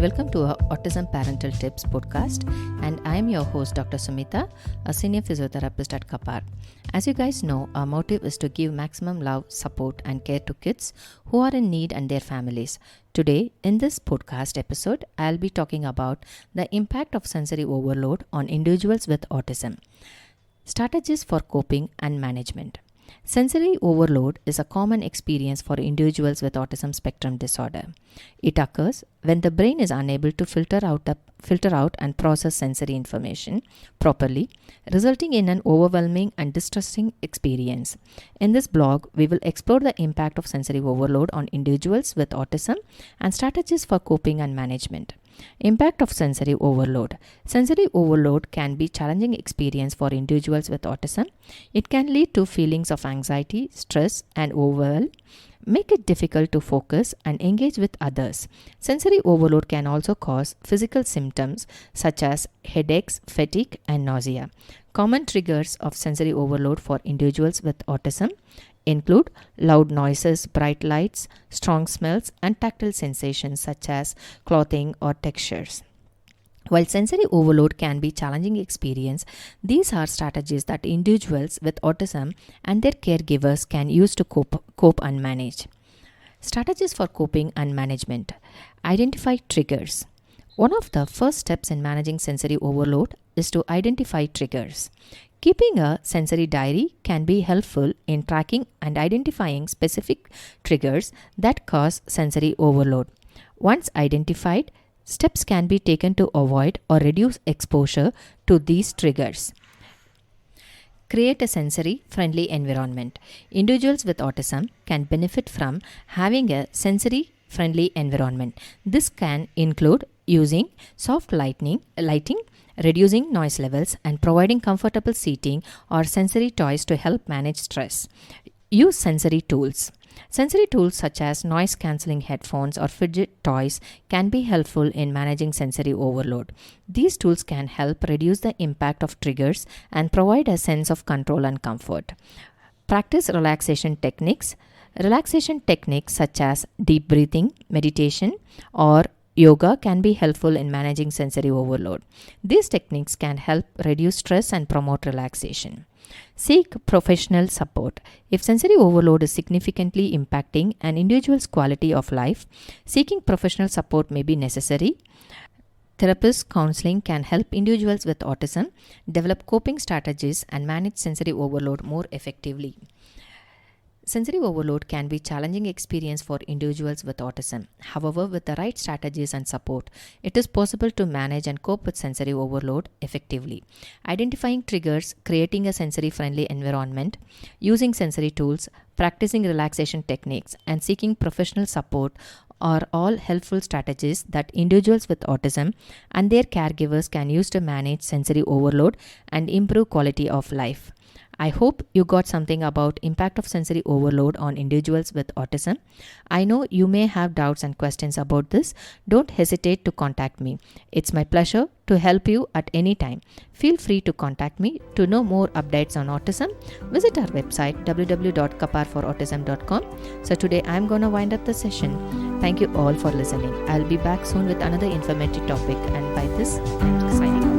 welcome to our Autism Parental Tips podcast. And I am your host, Dr. Sumitha, a Senior Physiotherapist at Capaar. As you guys know, our motive is to give maximum love, support, and care to kids who are in need and their families. Today, in this podcast episode, I'll be talking about the impact of sensory overload on individuals with autism. Strategies for coping and management. Sensory overload is a common experience for individuals with autism spectrum disorder. It occurs when the brain is unable to filter out and process sensory information properly, resulting in an overwhelming and distressing experience. In this blog, we will explore the impact of sensory overload on individuals with autism and strategies for coping and management. Impact of sensory overload. Sensory overload can be a challenging experience for individuals with autism. It can lead to feelings of anxiety, stress, and overwhelm, make it difficult to focus and engage with others. Sensory overload can also cause physical symptoms such as headaches, fatigue, and nausea. Common triggers of sensory overload for individuals with autism include loud noises, bright lights, strong smells, and tactile sensations such as clothing or textures. While sensory overload can be a challenging experience, these are strategies that individuals with autism and their caregivers can use to cope and manage. Strategies for coping and management. Identify triggers. One of the first steps in managing sensory overload is to identify triggers. Keeping a sensory diary can be helpful in tracking and identifying specific triggers that cause sensory overload. Once identified, steps can be taken to avoid or reduce exposure to these triggers. Create a sensory-friendly environment. Individuals with autism can benefit from having a sensory-friendly environment. This can include using soft lighting, reducing noise levels, and providing comfortable seating or sensory toys to help manage stress. Use sensory tools. Sensory tools such as noise-cancelling headphones or fidget toys can be helpful in managing sensory overload. These tools can help reduce the impact of triggers and provide a sense of control and comfort. Practice relaxation techniques. Relaxation techniques such as deep breathing, meditation, or yoga can be helpful in managing sensory overload. These techniques can help reduce stress and promote relaxation. Seek professional support. If sensory overload is significantly impacting an individual's quality of life, seeking professional support may be necessary. Therapist counseling can help individuals with autism develop coping strategies and manage sensory overload more effectively. Sensory overload can be a challenging experience for individuals with autism. However, with the right strategies and support, it is possible to manage and cope with sensory overload effectively. Identifying triggers, creating a sensory-friendly environment, using sensory tools, practicing relaxation techniques, and seeking professional support are all helpful strategies that individuals with autism and their caregivers can use to manage sensory overload and improve quality of life. I hope you got something about impact of sensory overload on individuals with autism. I know you may have doubts and questions about this. Don't hesitate to contact me. It's my pleasure to help you at any time. Feel free to contact me to know more updates on autism. Visit our website www.capaarforautism.com. So today I'm going to wind up the session. Thank you all for listening. I'll be back soon with another informative topic, and by this, I'm signing off.